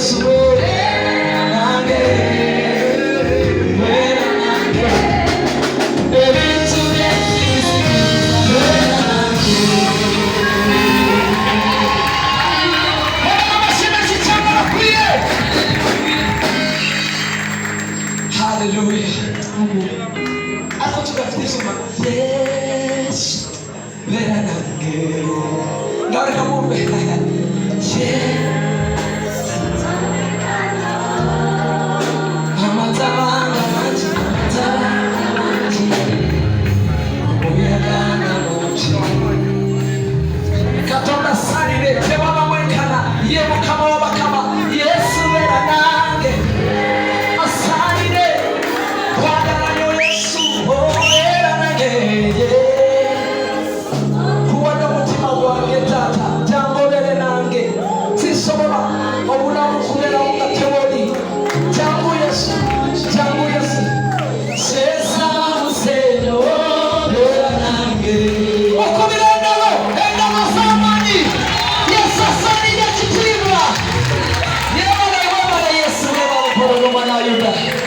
Yesu nange bera nange ebintu bera nange amashimwe cyangwa akwiye. Hallelujah. Ako tugafite soma Yesu bera nange ngawe kamumbe Katonda salire tewaba mwekana ye mukama wabakama Yesu bera nange asalire kwagala Yesu bera nange kuwada mutima gwange tata jambobere nange sisobola obulamu kubera mugatewoli jangu Yesu sesa museno bera nange okubirendalo endalo samani Yesu asalire kitibwa yebale Yesu yebale polo mwana Yuda.